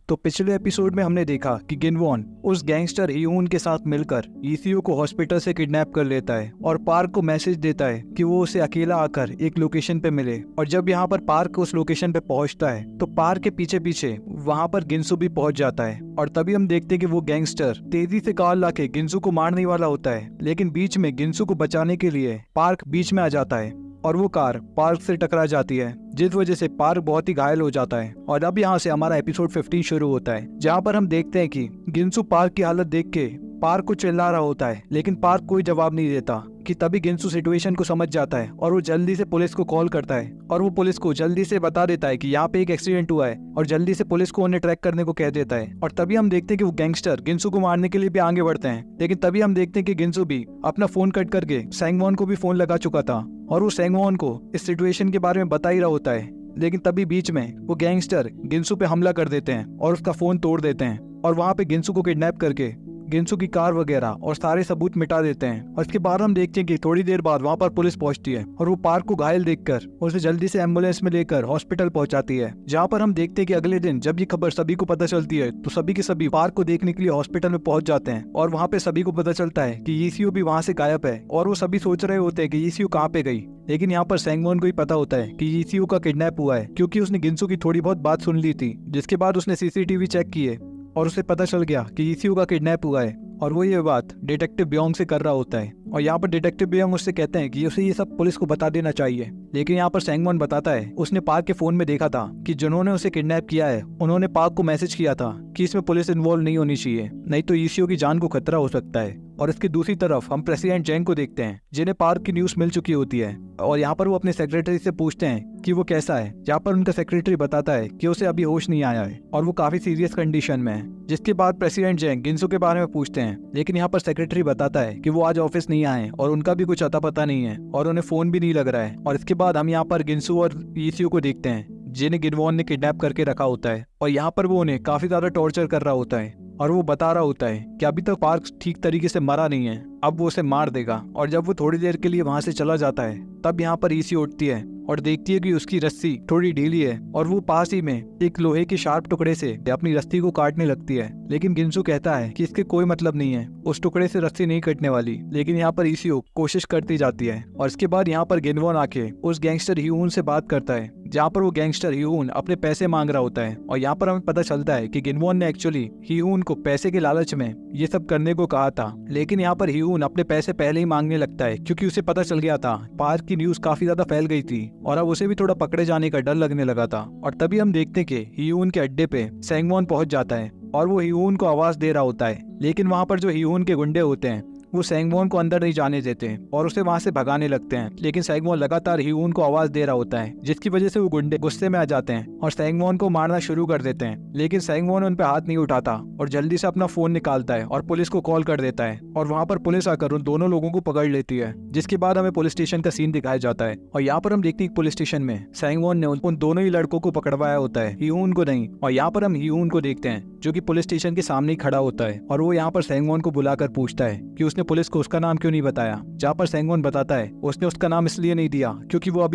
तो पिछले एपिसोड में हमने देखा कि गिनवॉन उस गैंगस्टर हीयून के साथ मिलकर ईसीयू को हॉस्पिटल से किडनैप कर लेता है और पार्क को मैसेज देता है कि वो उसे अकेला आकर एक लोकेशन पे मिले। और जब यहाँ पर पार्क उस लोकेशन पे पहुंचता है तो पार्क के पीछे पीछे वहाँ पर गिनसू भी पहुंच जाता है। और तभी हम देखते हैं कि वो गैंगस्टर तेजी से कार लाके गिनसू को मारने वाला होता है, लेकिन बीच में गिनसू को बचाने के लिए पार्क बीच में आ जाता है और वो कार पार्क से टकरा जाती है, जिस वजह से पार्क बहुत ही घायल हो जाता है। और अब यहाँ से हमारा एपिसोड 15 शुरू होता है, जहाँ पर हम देखते हैं कि गिनसू पार्क की हालत देख के पार्क को चिल्ला रहा होता है, लेकिन पार्क कोई जवाब नहीं देता। कि तभी गिनसू सिचुएशन को समझ जाता है और वो जल्दी से पुलिस को कॉल करता है और वो पुलिस को जल्दी से बता देता है कि यहाँ पे एक एक्सीडेंट हुआ है और जल्दी से पुलिस को उन्हें ट्रैक करने को कह देता है। और तभी हम देखते हैं कि वो गैंगस्टर गिनसू को मारने के लिए भी आगे बढ़ते हैं, लेकिन तभी हम देखते हैं कि गिनसू भी अपना फोन कट करके सैंगवॉन को भी फोन लगा चुका था और वो सैंगवॉन को इस सिचुएशन के बारे में बता ही रहा होता है। लेकिन तभी बीच में वो गैंगस्टर गिनसू पे हमला कर देते हैं और उसका फोन तोड़ देते हैं और वहाँ पे गिनसू को किडनैप करके गिनसू की कार वगैरह और सारे सबूत मिटा देते हैं। और इसके बाद हम देखते हैं कि थोड़ी देर बाद वहाँ पर पुलिस पहुंचती है और वो पार्क को घायल देखकर उसे जल्दी से एम्बुलेंस में लेकर हॉस्पिटल पहुंचाती है। जहाँ पर हम देखते हैं कि अगले दिन जब ये खबर सभी को पता चलती है तो सभी के सभी पार्क को देखने के लिए हॉस्पिटल में पहुंच जाते हैं और वहाँ पे सभी को पता चलता है कि ईसीयू भी वहाँ से गायब है और वो सभी सोच रहे होते हैं कि ईसीयू कहाँ पे गई। लेकिन यहाँ पर सैंगवॉन को ही पता होता है कि ईसीयू का किडनैप हुआ है, क्योंकि उसने गिनसू की थोड़ी बहुत बात सुन ली थी, जिसके बाद उसने सीसीटीवी चेक किए और उसे पता चल गया कि ईसीयू का किडनैप हुआ है। और वो ये बात डिटेक्टिव बियोंग से कर रहा होता है और यहाँ पर डिटेक्टिव बियोंग उससे कहते हैं कि उसे ये सब पुलिस को बता देना चाहिए। लेकिन यहाँ पर सैंगवॉन बताता है उसने पार्क के फोन में देखा था कि जिन्होंने उसे किडनैप किया है उन्होंने पार्क को मैसेज किया था कि इसमें पुलिस इन्वॉल्व नहीं होनी चाहिए, नहीं तो ईसीयू की जान को खतरा हो सकता है। और इसकी दूसरी तरफ हम प्रेसिडेंट जेंग को देखते हैं, जिन्हें पार्क की न्यूज मिल चुकी होती है और यहाँ पर वो अपने सेक्रेटरी से पूछते हैं कि वो कैसा है। यहाँ पर उनका सेक्रेटरी बताता है कि उसे अभी होश नहीं आया है और वो काफी सीरियस कंडीशन में है। जिसके बाद प्रेसिडेंट जेंग गिनसू के बारे में पूछते हैं, लेकिन यहाँ पर सेक्रेटरी बताता है कि वो आज ऑफिस नहीं आए और उनका भी कुछ अता पता नहीं है और उन्हें फोन भी नहीं लग रहा है। और इसके बाद हम यहाँ पर गिनसू और ईसीयू को देखते हैं, जिन्हें गिनवॉन ने किडनैप करके रखा होता है और यहाँ पर वो उन्हें काफी ज्यादा टॉर्चर कर रहा होता है और वो बता रहा होता है कि अभी तक पार्क ठीक तरीके से मरा नहीं है, अब वो उसे मार देगा। और जब वो थोड़ी देर के लिए वहां से चला जाता है तब यहाँ पर ईसी उठती है और देखती है कि उसकी रस्सी थोड़ी ढीली है और वो पास ही में एक लोहे के शार्प टुकड़े से अपनी रस्सी को काटने लगती है। लेकिन गिनसू कहता है कि इसके कोई मतलब नहीं है, उस टुकड़े से रस्सी नहीं कटने वाली। लेकिन यहाँ पर ईसीओ कोशिश करती जाती है और इसके बाद यहाँ पर गिनवॉन आके उस गैंगस्टर ह्यून से बात करता है, जहाँ पर वो गैंगस्टर ह्यून अपने पैसे मांग रहा होता है। और यहाँ पर हमें पता चलता है कि गिनवॉन ने एक्चुअली ह्यून को पैसे के लालच में ये सब करने को कहा था, लेकिन यहाँ पर ह्यून अपने पैसे पहले ही मांगने लगता है, क्योंकि उसे पता चल गया था पार्क की न्यूज काफी ज्यादा फैल गई थी और अब उसे भी थोड़ा पकड़े जाने का डर लगने लगा था। और तभी हम देखते कि ह्यून के अड्डे पे सैंगवॉन पहुंच जाता है और वो ह्यून को आवाज दे रहा होता है, लेकिन वहाँ पर जो ह्यून के गुंडे होते हैं वो सैंगवॉन को अंदर नहीं जाने देते और उसे वहां से भगाने लगते हैं। लेकिन सैंगवॉन लगातार ह्यून को आवाज दे रहा होता है, जिसकी वजह से वो गुंडे गुस्से में आ जाते हैं और सैंगवॉन को मारना शुरू कर देते हैं। लेकिन सैंगवॉन उन पे हाथ नहीं उठाता और जल्दी से अपना फोन निकालता है और पुलिस को कॉल कर देता है और वहाँ पर पुलिस आकर उन दोनों लोगों को पकड़ लेती है। जिसके बाद हमें पुलिस स्टेशन का सीन दिखाया जाता है और यहाँ पर हम देखते हैं पुलिस स्टेशन में सैंगवॉन ने उन दोनों ही लड़कों को पकड़वाया होता है, ह्यून को नहीं। और यहाँ पर हम ह्यून को देखते हैं जो कि पुलिस स्टेशन के सामने ही खड़ा होता है और वो यहाँ पर सैंगवॉन को बुलाकर पूछता है कि उसने पुलिस को उसका नाम क्यों नहीं बताया। जहाँ पर सैंगवॉन बताता है उसने उसका नाम इसलिए नहीं दिया क्योंकि वो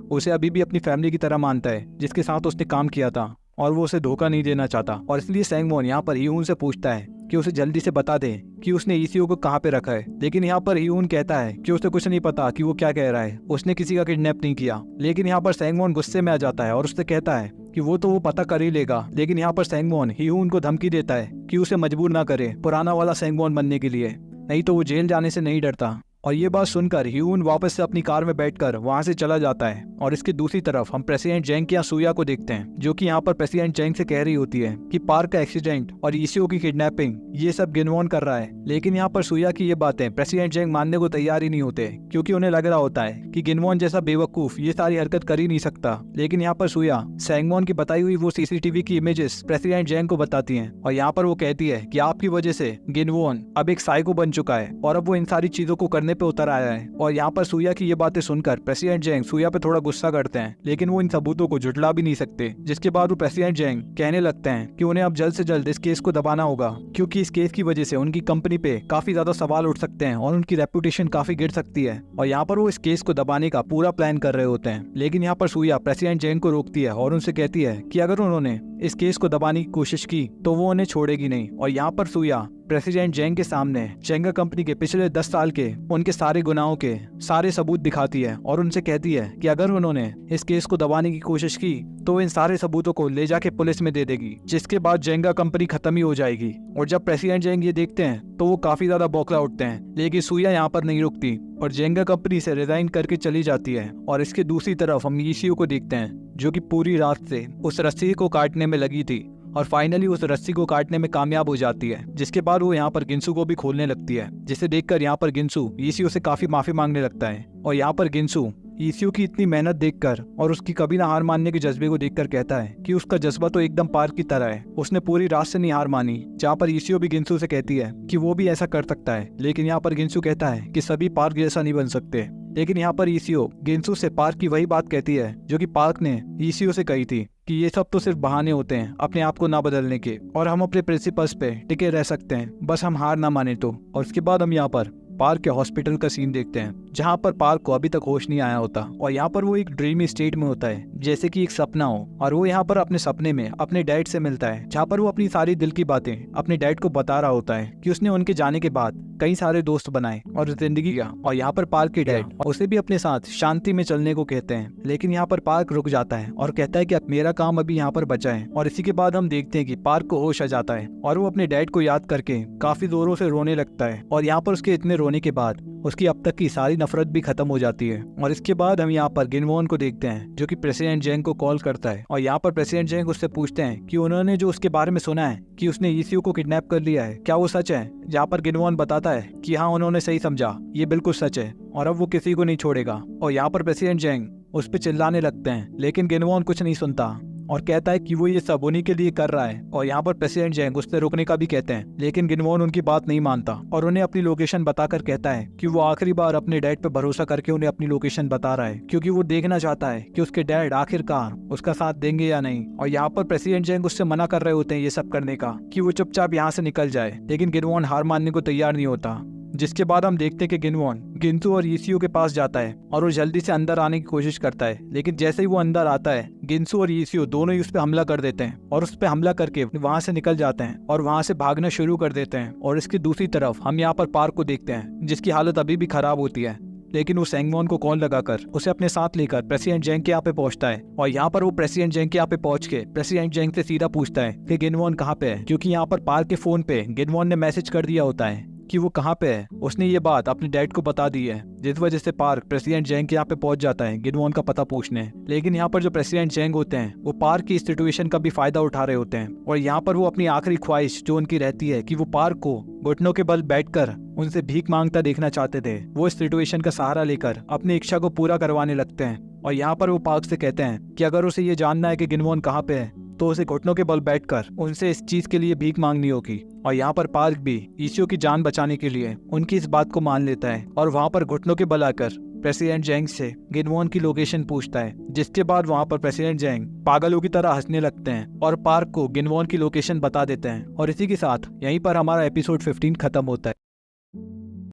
उसे अभी भी अपनी फैमिली की तरह मानता है, जिसके साथ उसने काम किया था और वो उसे धोखा नहीं देना चाहता। और इसलिए सैंगवॉन यहाँ पर ह्यून से पूछता है कि उसे जल्दी से बता दे कि उसने ईसीयू को कहाँ पे रखा है। लेकिन यहाँ पर ह्यून कहता है कि उसे कुछ नहीं पता कि वो क्या कह रहा है, उसने किसी का किडनैप नहीं किया। लेकिन यहाँ पर सैंगवॉन गुस्से में आ जाता है और उससे कहता है कि वो तो वो पता कर ही लेगा। लेकिन यहाँ पर सैंगवॉन ह्यून को धमकी देता है कि उसे मजबूर ना करे पुराना वाला सैंगवॉन बनने के लिए, नहीं तो वो जेल जाने से नहीं डरता। और ये बात सुनकर ह्यून वापस से अपनी कार में बैठकर वहां से चला जाता है। और इसकी दूसरी तरफ हम प्रेसिडेंट जेंग या सुया को देखते हैं, जो कि यहाँ पर प्रेसिडेंट जेंग से कह रही होती है कि पार्क का एक्सीडेंट और ईसीओ की किडनैपिंग ये सब गिनवॉन कर रहा है। लेकिन यहाँ पर सुया की ये बातें प्रेसिडेंट जेंग मानने को तैयार ही नहीं होते, क्योंकि उन्हें लग रहा होता है कि गिनवॉन जैसा बेवकूफ ये सारी हरकत कर ही नहीं सकता। लेकिन यहाँ पर सुया सैंगवॉन की बताई हुई वो सीसीटीवी की इमेजेस प्रेसिडेंट जेंग को बताती है और यहाँ पर वो कहती है कि आपकी वजह से गिनवॉन अब एक साइको बन चुका है और अब वो इन सारी चीजों को करने पे उतर आया है। और यहाँ पर सूया की ये बातें सुनकर प्रेसिडेंट जेंग सूया पे थोड़ा गुस्सा करते हैं, लेकिन वो इन सबूतों को झुठला भी नहीं सकते। जिसके बाद वो प्रेसिडेंट जेंग कहने लगते हैं कि उन्हें अब जल्द से जल्द इस केस को दबाना होगा, क्योंकि इस केस की वजह से उनकी कंपनी पे काफी ज्यादा सवाल उठ सकते हैं और उनकी रेपुटेशन काफी गिर सकती है। और यहाँ पर वो इस केस को दबाने का पूरा प्लान कर रहे होते हैं। लेकिन यहाँ पर सूया प्रेसिडेंट जेंग को रोकती है और उनसे कहती है कि अगर उन्होंने इस केस को दबाने की कोशिश की तो वो उन्हें छोड़ेगी नहीं। और यहाँ पर सूया प्रेसिडेंट जेंग के सामने जेंगा कंपनी के पिछले 10 साल के उनके सारे गुनाहों के सारे सबूत दिखाती है और उनसे कहती है कि अगर उन्होंने इस केस को दबाने की कोशिश की तो इन सारे सबूतों को ले जाके पुलिस में दे देगी, जिसके बाद जेंगा कंपनी खत्म ही हो जाएगी। और जब प्रेसिडेंट जेंग ये देखते हैं तो वो काफी ज्यादा बौखला उठते हैं, लेकिन सूया यहाँ पर नहीं रुकती और जेंगा कंपनी से रिजाइन करके चली जाती है। और इसके दूसरी तरफ हम ईसीयू को देखते हैं, जो कि पूरी रात से उस रस्सी को काटने में लगी थी और फाइनली उस रस्सी को काटने में कामयाब हो जाती है। जिसके बाद वो यहाँ पर गिनसू को भी खोलने लगती है, जिसे देखकर यहाँ पर गिनसू ईसीयू से काफी माफी मांगने लगता है। और यहाँ पर गिनसू ईसीयू की इतनी मेहनत देखकर और उसकी कभी ना हार मानने के जज्बे को देखकर कहता है कि उसका जज्बा तो एकदम पार्क की तरह है, उसने पूरी रात से नहीं हार मानी। जहाँ पर ईसीयू भी गिनसू से कहती है कि वो भी ऐसा कर सकता है, लेकिन यहाँ पर गिनसू कहता है कि सभी पार्क जैसा नहीं बन सकते। लेकिन यहाँ पर ईसीयू गिनसू से पार्क की वही बात कहती है जो कि पार्क ने ईसीयू से कही थी कि ये सब तो सिर्फ बहाने होते हैं अपने आप को ना बदलने के, और हम अपने प्रिंसिपल्स पे टिके रह सकते हैं, बस हम हार ना माने तो। और उसके बाद हम यहाँ पर पार्क के हॉस्पिटल का सीन देखते हैं, जहाँ पर पार्क को अभी तक होश नहीं आया होता और यहाँ पर वो एक ड्रीमी स्टेट में होता है, जैसे कि एक सपना हो। और वो यहाँ पर अपने सपने में अपने डैड से मिलता है, जहाँ पर वो अपनी सारी दिल की बातें अपने डैड को बता रहा होता है कि उसने उनके जाने के बाद कई सारे दोस्त बनाए और जिंदगी का। और यहाँ पर पार्क के डैड उसे भी अपने साथ शांति में चलने को कहते हैं, लेकिन यहाँ पर पार्क रुक जाता है और कहता है कि मेरा काम अभी यहाँ पर बचा है। और इसी के बाद हम देखते हैं कि पार्क को होश आ जाता है और वो अपने डैड को याद करके काफी जोरों से रोने लगता है। और यहाँ पर उसके इतने रोने के बाद उसकी अब तक की सारी नफरत भी खत्म हो जाती है। और इसके बाद हम यहाँ पर गिनवॉन को देखते हैं, जो कि प्रेसिडेंट जेंग को कॉल करता है। और यहाँ पर प्रेसिडेंट जेंग उससे पूछते हैं कि उन्होंने जो उसके बारे में सुना है कि उसने ईसीयू को किडनैप कर लिया है, क्या वो सच है। जहाँ पर गिनवॉन बताता है कि हाँ, उन्होंने सही समझा, ये बिल्कुल सच है और अब वो किसी को नहीं छोड़ेगा। और यहाँ पर प्रेसिडेंट जेंग उस पर चिल्लाने लगते हैं, लेकिन गिनवॉन कुछ नहीं सुनता और कहता है कि वो ये सब उन्हीं के लिए कर रहा है। और यहाँ पर प्रेसिडेंट जेंग उससे रुकने का भी कहते हैं, लेकिन गिनवॉन उनकी बात नहीं मानता और उन्हें अपनी लोकेशन बताकर कहता है कि वो आखिरी बार अपने डैड पे भरोसा करके उन्हें अपनी लोकेशन बता रहा है, क्योंकि वो देखना चाहता है कि उसके डैड आखिरकार उसका साथ देंगे या नहीं। और यहाँ पर प्रेसिडेंट जेंग उससे मना कर रहे होते हैं ये सब करने का, कि वो चुपचाप यहाँ से निकल जाए, लेकिन गिनवॉन हार मानने को तैयार नहीं होता। जिसके बाद हम देखते हैं कि गिनवॉन गिनसू और ईसीयू के पास जाता है और वो जल्दी से अंदर आने की कोशिश करता है, लेकिन जैसे ही वो अंदर आता है गिनसू और ईसीयू दोनों ही उस पर हमला कर देते हैं और उस पर हमला करके वहां से निकल जाते हैं और वहां से भागना शुरू कर देते हैं। और इसकी दूसरी तरफ हम यहाँ पर पार्क को देखते हैं, जिसकी हालत अभी भी खराब होती है, लेकिन वो सेंगवॉन को कॉल लगाकर उसे अपने साथ लेकर प्रेसिडेंट जेंग के यहाँ पे पहुंचता है। और यहाँ पर वो प्रेसिडेंट जेंग के यहाँ पे पहुंच के प्रेसिडेंट जेंग से सीधा पूछता है कि गिनवॉन कहाँ पे है, क्योंकि यहाँ पर पार्क के फोन पे गिनवॉन ने मैसेज कर दिया होता है कि वो कहाँ पे है। उसने ये बात अपने डैड को बता दी है, जिस वजह से पार्क प्रेसिडेंट जेंग के यहाँ पे पहुंच जाता है गिनवॉन का पता पूछने। लेकिन यहाँ पर जो प्रेसिडेंट जेंग होते हैं वो पार्क की सिचुएशन का भी फायदा उठा रहे होते हैं और यहाँ पर वो अपनी आखिरी ख्वाहिश जो उनकी रहती है कि वो पार्क को घुटनों के बल बैठकर उनसे भीख मांगता देखना चाहते थे, वो इस सिचुएशन का सहारा लेकर अपनी इच्छा को पूरा करवाने लगते हैं। और यहाँ पर वो पार्क से कहते हैं कि अगर उसे ये जानना है कि गिनवॉन कहाँ पे है तो उसे घुटनों के बल बैठकर उनसे इस चीज के लिए भीख मांगनी होगी। और यहाँ पर पार्क भी ईसीयू की जान बचाने के लिए उनकी इस बात को मान लेता है और वहाँ पर घुटनों के बल आकर प्रेसिडेंट जेंग से गिनवॉन की लोकेशन पूछता है, जिसके बाद वहाँ पर प्रेसिडेंट जेंग पागलों की तरह हंसने लगते हैं और पार्क को गिनवॉन की लोकेशन बता देते हैं। और इसी के साथ यहीं पर हमारा एपिसोड 15 खत्म होता है।